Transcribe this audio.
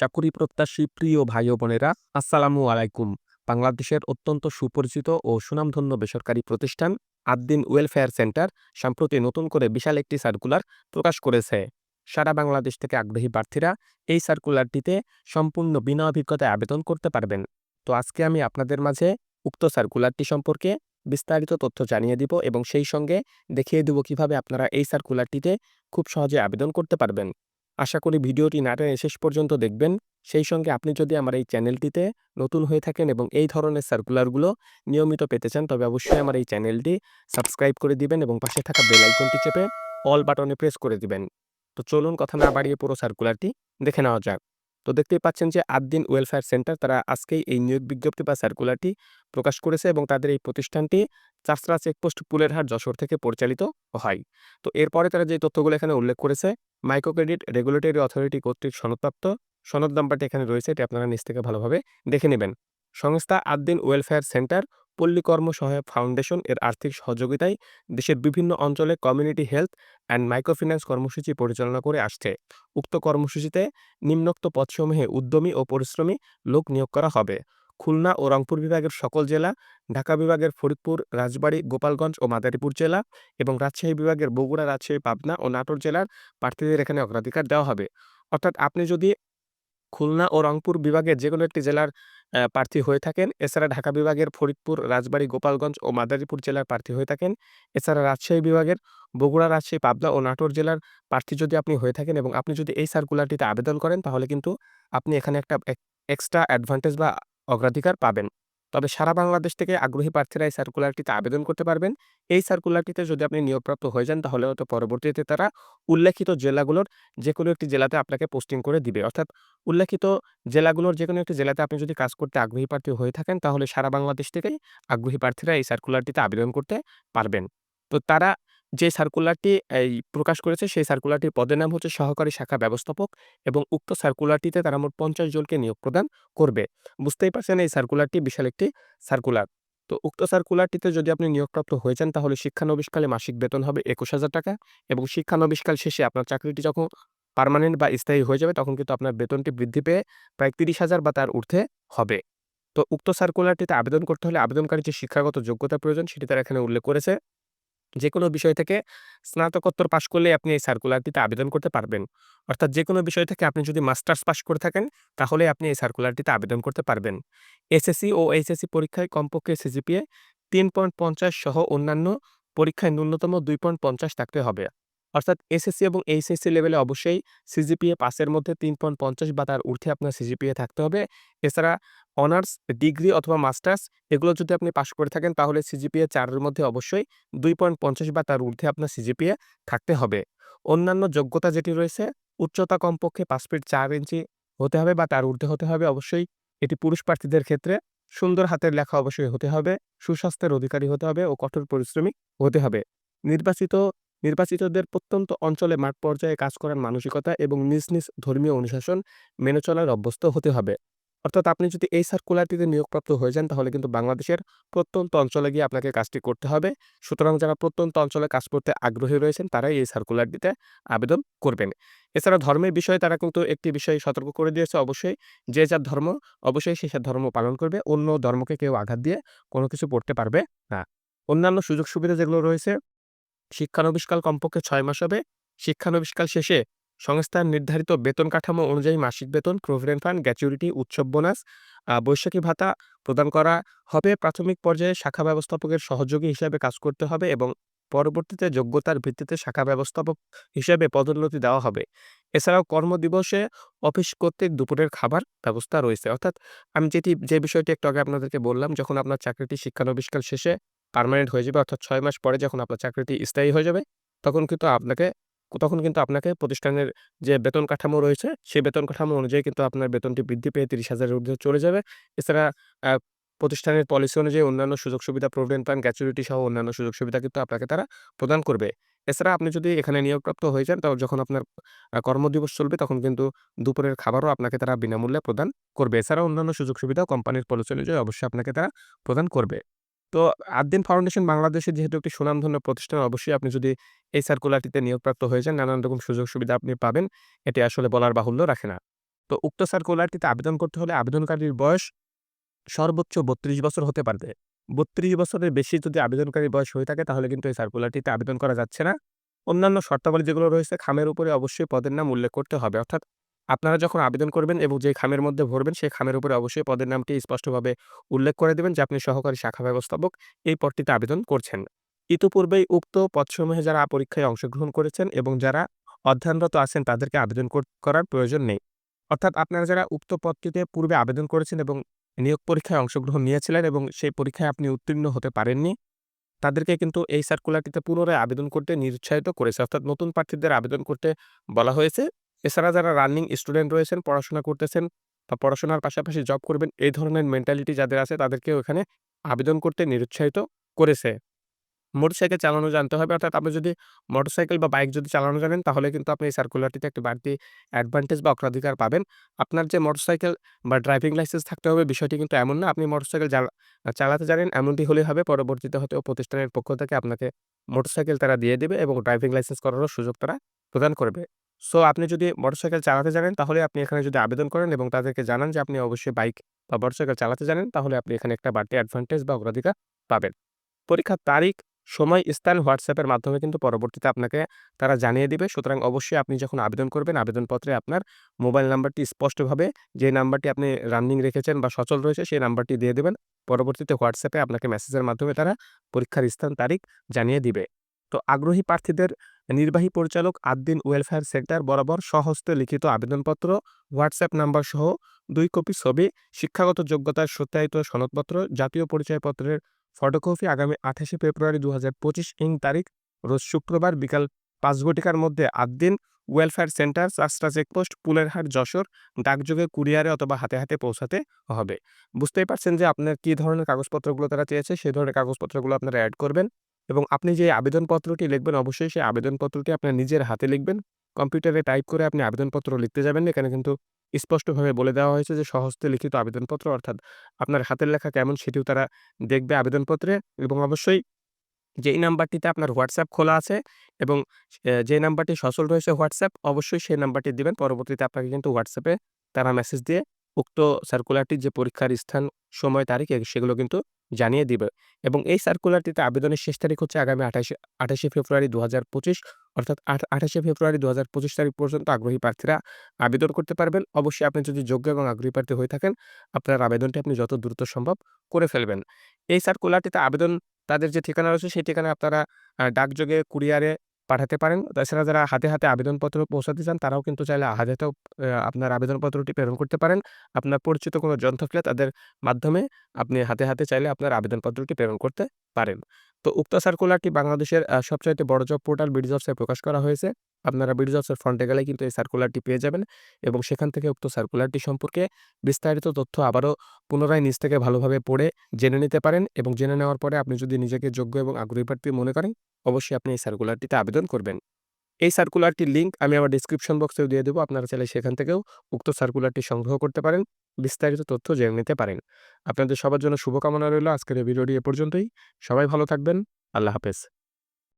চাকুরি প্রত্যাশী প্রিয় ভাই ও বোনেরা, আসসালামু আলাইকুম। বাংলাদেশের অত্যন্ত সুপরিচিত ও সুনামধন্য বেসরকারি প্রতিষ্ঠান আদ্দিন ওয়েলফেয়ার সেন্টার সম্প্রতি নতুন করে বিশাল একটি সার্কুলার প্রকাশ করেছে। সারা বাংলাদেশ থেকে আগ্রহী প্রার্থীরা এই সার্কুলারটিতে সম্পূর্ণ বিনা অভিজ্ঞতায় আবেদন করতে পারবেন। তো আজকে আমি আপনাদের মাঝে উক্ত সার্কুলারটি সম্পর্কে বিস্তারিত তথ্য জানিয়ে দিব এবং সেই সঙ্গে দেখিয়ে দেব কিভাবে আপনারা এই সার্কুলারটিতে খুব সহজে আবেদন করতে পারবেন। আশা করি ভিডিওটি না টেনে শেষ পর্যন্ত দেখবেন। সেই সঙ্গে আপনি যদি আমার এই চ্যানেলটিতে নতুন হয়ে থাকেন এবং এই ধরনের সার্কুলারগুলো নিয়মিত পেতে চান, তবে অবশ্যই আমার এই চ্যানেলটি সাবস্ক্রাইব করে দিবেন এবং পাশে থাকা বেল আইকনটি চেপে অল বাটনে প্রেস করে দিবেন। তো চলুন কথা না বাড়িয়ে পুরো সার্কুলারটি দেখে নেওয়া যাক। তো দেখতেই পাচ্ছেন যে আদ্দিন ওয়েলফেয়ার সেন্টার তারা আজকেই এই নিয়োগ বিজ্ঞপ্তি বা সার্কুলারটি প্রকাশ করেছে এবং তাদের এই প্রতিষ্ঠানটি চাষড়া চেকপোস্ট পুলেরহাট যশোর থেকে পরিচালিত হয়। তো এরপরে তারা যে তথ্যগুলো এখানে উল্লেখ করেছে, মাইক্রো ক্রেডিট রেগুলেটরি অথরিটি কর্তৃক সনদপ্রাপ্ত, সনদ নাম্বারটি এখানে রয়েছে, এটি আপনারা নিচ থেকে ভালোভাবে দেখে নেবেন। সংস্থা আদ্দিন ওয়েলফেয়ার সেন্টার পল্লী কর্ম সহায়ক ফাউন্ডেশন এর আর্থিক সহযোগিতায় দেশের বিভিন্ন অঞ্চলে কমিউনিটি হেলথ অ্যান্ড মাইক্রোফিন্যান্স কর্মসূচি পরিচালনা করে আসছে। উক্ত কর্মসূচিতে নিম্নোক্ত পদসমূহে উদ্যমী ও পরিশ্রমী লোক নিয়োগ করা হবে: খুলনা ও রংপুর বিভাগের সকল জেলা, ঢাকা বিভাগের ফরিদপুর, রাজবাড়ী, গোপালগঞ্জ ও মাদারীপুর জেলা এবং রাজশাহী বিভাগের বগুড়া, রাজশাহী, পাবনা ও নাটোর জেলার প্রার্থীদের এখানে অগ্রাধিকার দেওয়া হবে। অর্থাৎ আপনি যদি খুলনা ও রংপুর বিভাগের যেকোনো একটি জেলার প্রার্থী হয়ে থাকেন, এছাড়া ঢাকা বিভাগের ফরিদপুর, রাজবাড়ী, গোপালগঞ্জ ও মাদারীপুর জেলার প্রার্থী হয়ে থাকেন, এছাড়া রাজশাহী বিভাগের বগুড়া, রাজশাহী, পাবনা ও নাটোর জেলার প্রার্থী যদি আপনি হয়ে থাকেন এবং আপনি যদি এই সার্কুলারটিতে আবেদন করেন, তাহলে কিন্তু আপনি এখানে একটা এক্সট্রা অ্যাডভান্টেজ বা অগ্রাধিকার পাবেন। তবে সারা বাংলাদেশ থেকে আগ্রহী প্রার্থীরা এই সার্কুলারটিতে আবেদন করতে পারবেন। এই সার্কুলারটিতে যদি আপনি নিয়োগপ্রাপ্ত হয়ে যান, তাহলে হয়তো পরবর্তীতে তারা উল্লেখিত জেলাগুলোর যেকোনো একটি জেলাতে আপনাকে পোস্টিং করে দিবে। অর্থাৎ উল্লেখিত জেলাগুলোর যেকোনো একটি জেলাতে আপনি যদি কাজ করতে আগ্রহী প্রার্থী হয়ে থাকেন, তাহলে সারা বাংলাদেশ থেকেই আগ্রহী প্রার্থীরা এই সার্কুলারটিতে আবেদন করতে পারবেন। তো তারা যে সার্কুলারটি প্রকাশ করেছে, সেই সার্কুলারটির পদের নাম হচ্ছে সহকারী শাখা ব্যবস্থাপক এবং উক্ত সার্কুলারটিতে তারা মোট ৫০ জনকে নিয়োগ প্রদান করবে। বুঝতেই পারছেন এই সার্কুলারটি বিশাল একটি সার্কুলার। তো উক্ত সার্কুলারটিতে যদি আপনি নিয়োগপ্রাপ্ত হয়ে যান, তাহলে শিক্ষানবিশকালে মাসিক বেতন হবে ২১,০০০ টাকা এবং শিক্ষানবিশকাল শেষে আপনার চাকরিটি যখন পার্মানেন্ট বা স্থায়ী হয়ে যাবে, তখন কিন্তু আপনার বেতনটি বৃদ্ধি পেয়ে প্রায় ৩০,০০০ বা তার ঊর্ধ্বে হবে। তো উক্ত সার্কুলারটিতে আবেদন করতে হলে আবেদনকারীর যে শিক্ষাগত যোগ্যতা প্রয়োজন, সেটি তারা এখানে উল্লেখ করেছে। যেকোনো বিষয় থেকে স্নাতকোত্তর পাশ করলেই আপনি এই সার্কুলারটিতে আবেদন করতে পারবেন। অর্থাৎ যেকোনো বিষয় থেকে আপনি যদি মাস্টার্স পাশ করে থাকেন, তাহলে আপনি এই সার্কুলারটিতে আবেদন করতে পারবেন। এসএসসি ও এইচএসসি পরীক্ষায় কমপক্ষে সিজিপিএ ৩.৫০ সহ অন্যান্য পরীক্ষায় ন্যূনতম ২.৫০ থাকতে হবে। অর্থাৎ এসএসসি এবং এইচএসসি লেভেলে অবশ্যই সিজিপিএ ৫ এর মধ্যে ৩.৫০ বা তার ঊর্ধ্বে আপনার সিজিপিএ থাকতে হবে। এছাড়া অনার্স, ডিগ্রি অথবা মাস্টার্স এগুলো যদি আপনি পাশ করে থাকেন, তাহলে সিজিপিএ ৪ এর মধ্যে অবশ্যই ২.৫০ বা তার ঊর্ধ্বে আপনার সিজিপিএ থাকতে হবে। অন্যান্য যোগ্যতা যেটি রয়েছে, উচ্চতা কমপক্ষে ৫ ফিট ৪ ইঞ্চি হতে হবে বা তার ঊর্ধ্বে হতে হবে অবশ্যই। এটি পুরুষ প্রার্থীদের ক্ষেত্রে। সুন্দর হাতের লেখা অবশ্যই হতে হবে, সুস্বাস্থ্যের অধিকারী হতে হবে ও কঠোর পরিশ্রমী হতে হবে। নির্বাচিত নির্বাচিতদের প্রত্যন্ত অঞ্চলে মাঠ পর্যায়ে কাজ করার মানসিকতা এবং নিজ নিজ ধর্মীয় অনুশাসন মেনে চলার অভ্যস্ত হতে হবে। অর্থাৎ আপনি যদি এই সার্কুলারটিতে নিয়োগপ্রাপ্ত হয়ে যান, তাহলে কিন্তু বাংলাদেশের প্রত্যন্ত অঞ্চলে গিয়ে আপনাকে কাজটি করতে হবে। সুতরাং যারা প্রত্যন্ত অঞ্চলে কাজ করতে আগ্রহী রয়েছেন, তারাই এই সার্কুলারটিতে আবেদন করবেন। এছাড়া ধর্মের বিষয়ে তারা কিন্তু একটি বিষয় সতর্ক করে দিয়েছে, অবশ্যই যে যার ধর্ম অবশ্যই সে ধর্ম পালন করবে। অন্য ধর্মকে কেউ আঘাত দিয়ে কোনো কিছু করতে পারবে না। অন্যান্য সুযোগ সুবিধা যেগুলো রয়েছে, শিক্ষানবিশকাল কমপক্ষে ৬ মাস হবে। শিক্ষানবিশকাল শেষে সংস্থার নির্ধারিত বেতন কাঠামো অনুযায়ী মাসিক বেতন, প্রভিডেন্ট ফান্ড, গ্র্যাচুইটি, উৎসব বোনাস, বৈশাখী ভাতা প্রদান করা হবে। প্রাথমিক পর্যায়ে শাখা ব্যবস্থাপকের সহযোগী হিসাবে কাজ করতে হবে এবং পরবর্তীতে যোগ্যতার ভিত্তিতে শাখা ব্যবস্থাপক হিসেবে পদোন্নতি দেওয়া হবে। এছাড়াও কর্মদিবসে অফিস কর্তৃক দুপুরের খাবার ব্যবস্থা রয়েছে। অর্থাৎ আমি যে বিষয়টি একটু আগে আপনাদেরকে বললাম, যখন আপনার চাকরিটি শিক্ষানবিশকাল শেষে পার্মানেন্ট হয়ে যাবে, অর্থাৎ ৬ মাস পরে যখন আপনার চাকরিটি স্থায়ী হয়ে যাবে, তখন কিন্তু আপনাকে প্রতিষ্ঠানের যে বেতন কাঠামো রয়েছে, সেই বেতন কাঠামো অনুযায়ী কিন্তু আপনার বেতনটি বৃদ্ধি পেয়ে ৩০,০০০ এর ঊর্ধ্বে চলে যাবে। এছাড়া আ প্রতিষ্ঠানের পলিসি অনুযায়ী অন্যান্য সুযোগ সুবিধা, প্রভিডেন্ট ফান্ড, গ্র্যাচুইটি সহ অন্যান্য সুযোগ সুবিধা কিন্তু আপনাকে তারা প্রদান করবে। এছাড়া আপনি যদি এখানে নিয়োগপ্রাপ্ত হয়ে যান, যখন আপনার কর্মদিবস চলবে, তখন কিন্তু দুপুরের খাবারও আপনাকে তারা বিনামূল্যে প্রদান করবে। এছাড়াও অন্যান্য সুযোগ সুবিধা কোম্পানির পলিসি অনুযায়ী অবশ্যই আপনাকে তারা প্রদান করবে। তো আদ্দিন ফাউন্ডেশন বাংলাদেশের যেহেতু একটি সুনামধন্য প্রতিষ্ঠান, অবশ্যই আপনি যদি এই সার্কুলারটিতে নিয়োগপ্রাপ্ত হয়ে যান, নানান রকম সুযোগ সুবিধা আপনি পাবেন। এটি আসলে বলার বাহুল্য রাখে না। তো উক্ত সার্কুলারটিতে আবেদন করতে হলে আবেদনকারীর বয়স সর্বোচ্চ ৩২ বছর হতে পারবে। ৩২ বছরের বেশি যদি আবেদনকারীর বয়স হয়ে থাকে তাহলে কিন্তু এই সার্কুলারটিতে আবেদন করা যাচ্ছে না। অন্যান্য শর্তাবলী যেগুলো রয়েছে খামের উপরে অবশ্যই পদের নাম উল্লেখ করতে হবে। অর্থাৎ আপনারা যখন আবেদন করবেন এবং যে খামের মধ্যে ভরবেন সেই খামের উপরে অবশ্যই পদের নামটি স্পষ্টভাবে উল্লেখ করে দিবেন যে আপনি সহকারী শাখা ব্যবস্থাপক এই পদটিতে আবেদন করছেন। ইতপূর্বেই উক্ত পদসমূহে যারা পরীক্ষায় অংশগ্রহণ করেছেন এবং যারা অধ্যয়নরত আছেন তাদেরকে আবেদন করার প্রয়োজন নেই। অর্থাৎ আপনারা যারা উক্ত পদটিতে পূর্বে আবেদন করেছেন এবং নিয়োগ পরীক্ষায় অংশগ্রহণ নিয়েছিলেন এবং সেই পরীক্ষায় আপনি উত্তীর্ণ হতে পারেননি, তাদেরকে কিন্তু এই সার্কুলারটিতে পুনরায় আবেদন করতে নিরুৎসাহিত করেছে। অর্থাৎ নতুন প্রার্থীদের আবেদন করতে বলা হয়েছে। এছাড়া যারা রানিং স্টুডেন্ট রয়েছেন, পড়াশোনা করতেছেন বা পড়াশোনার পাশাপাশি জব করবেন, এই ধরনের মেন্টালিটি যাদের আছে তাদেরকেও এখানে আবেদন করতে নিরুৎসাহিত করেছে। মোটরসাইকেল চালানো জানতে হবে। অর্থাৎ আপনি যদি মোটরসাইকেল বা বাইক যদি চালানো জানেন তাহলে কিন্তু আপনি এই সার্কুলারটিতে একটি বাড়তি অ্যাডভান্টেজ বা অগ্রাধিকার পাবেন। আপনার যে মোটরসাইকেল বা ড্রাইভিং লাইসেন্স থাকতে হবে বিষয়টি কিন্তু এমন না। আপনি মোটরসাইকেল চালাতে জানেন এমনটি হলেই হবে। পরবর্তীতে হয়তো প্রতিষ্ঠানের পক্ষ থেকে আপনাকে মোটরসাইকেল তারা দিয়ে দিবে এবং ড্রাইভিং লাইসেন্স করারও সুযোগ তারা প্রদান করবে। সো আপনি যদি মোটরসাইকেল চালাতে জানেন তাহলে আপনি এখানে যদি আবেদন করেন এবং তাদেরকে জানান যে আপনি অবশ্যই বাইক বা মোটরসাইকেল চালাতে জানেন তাহলে আপনি এখানে একটা বাড়তি অ্যাডভান্টেজ বা অগ্রাধিকার পাবেন। পরীক্ষার তারিখ, সময়, স্থান WhatsApp এর মাধ্যমে কিন্তু পরবর্তীতে আপনাকে তারা জানিয়ে দিবে। সুতরাং অবশ্যই আপনি যখন আবেদন করবেন, আবেদনপত্রে আপনার মোবাইল নাম্বারটি স্পষ্টভাবে যে নাম্বারটি আপনি রানিং রেখেছেন বা সচল রয়েছে সেই নাম্বারটি দিয়ে দিবেন। পরবর্তীতে WhatsApp এ আপনাকে মেসেজের মাধ্যমে তারা পরীক্ষার স্থান, তারিখ জানিয়ে দিবে। তো আগ্রহী প্রার্থীদের নির্বাহী পরিচালক আদ্দিন ওয়েলফেয়ার সেন্টার বরাবর স্বহস্তে লিখিত আবেদনপত্র, WhatsApp নাম্বার সহ ২ কপি ছবি, শিক্ষাগত যোগ্যতার সত্যায়িত সনদপত্র, জাতীয় পরিচয়পত্রের ফটোকপি আগামী ২৮শে ফেব্রুয়ারি ২০২৫ তারিখ রোজ শুক্রবার বিকাল ৫ ঘটিকার মধ্যে Addin welfare centre, Chashara checkpost, Pulerhat, Jessore ডাকযোগে, কুরিয়ারে অথবা হাতে, হাতে পৌঁছাতে হবে। বুঝতেই পারছেন যে আপনার কি ধরনের কাগজপত্রগুলো তারা চেয়েছে, সেই ধরনের কাগজপত্রগুলো আপনারা এড করবেন এবং আপনি যে আবেদনপত্রটি লিখবেন অবশ্যই সেই আবেদনপত্রটি আপনার নিজের হাতে লিখবেন। কম্পিউটারে টাইপ করে আপনি আবেদনপত্র লিখতে যাবেন না। এখানে কিন্তু স্পষ্টভাবে বলে দেওয়া হয়েছে যে সহস্তে লিখিত আবেদনপত্র অর্থাৎ আপনার হাতের লেখা কেমন সেটিও তারা দেখবে আবেদনপত্রে এবং অবশ্যই যেই নাম্বারটিতে আপনার WhatsApp খোলা আছে এবং যে নাম্বারটি সচল রয়েছে WhatsApp অবশ্যই সেই নাম্বারটি দিবেন। পরবর্তীতে আপনাকে কিন্তু WhatsApp এ তারা মেসেজ দিয়ে উক্ত সার্কুলারটির যে পরীক্ষার স্থান, সময়, তারিখ সেগুলো কিন্তু জানিয়ে দিবে এবং এই সার্কুলারটিতে আবেদনের শেষ তারিখ হচ্ছে আগামী ২৮শে ফেব্রুয়ারি ২০২৫ অর্থাৎ ২৮শে ফেব্রুয়ারি ২০২৫ তারিখ পর্যন্ত আগ্রহী প্রার্থীরা আবেদন করতে পারবেন। অবশ্যই আপনি যদি যোগ্য এবং আগ্রহী প্রার্থী হয়ে থাকেন, আপনার আবেদনটি আপনি যত দ্রুত সম্ভব করে ফেলবেন। এই সার্কুলারটিতে আবেদন তাদের যে ঠিকানা রয়েছে সেই ঠিকানায় আপনারা ডাকযোগে, কুরিয়ারে পাঠাতে পারেন। তাছাড়া যারা হাতে, হাতে আবেদনপত্র পৌঁছাতে চান তারাও কিন্তু চাইলে হাতে, হাতেও আপনার আবেদনপত্রটি প্রেরণ করতে পারেন। আপনার পরিচিত কোনো জন থাকলে তাদের মাধ্যমে আপনি হাতে, হাতে চাইলে আপনার আবেদনপত্রটি প্রেরণ করতে পারেন। তো উক্ত সার্কুলারটি বাংলাদেশের সবচাইতে বড় জব পোর্টাল বিডিজবস-এ প্রকাশ করা হয়েছে। আপনারা বিডিজবস-এর ফ্রন্টে গেলেই কিন্তু এই সার্কুলারটি পেয়ে যাবেন এবং সেখান থেকে উক্ত সার্কুলারটি সম্পর্কে বিস্তারিত তথ্য আবারও পুনরায় নিজ থেকে ভালোভাবে পড়ে জেনে নিতে পারেন এবং জেনে নেওয়ার পরে আপনি যদি নিজেকে যোগ্য এবং আগ্রহী প্রার্থী মনে করেন, অবশ্যই আপনি এই সার্কুলারটিতে আবেদন করবেন। এই সার্কুলারটির লিঙ্ক আমি আমার ডেসক্রিপশন বক্সেও দিয়ে দেব। আপনারা চাইলে সেখান থেকেও উক্ত সার্কুলারটি সংগ্রহ করতে পারেন। বিস্তারিত তথ্য জেনে নিতে পারেন। আপনাদের সবার জন্য শুভকামনা রইল। আজকের এই ভিডিওটি এ পর্যন্তই। সবাই ভালো থাকবেন। আল্লাহ হাফেজ।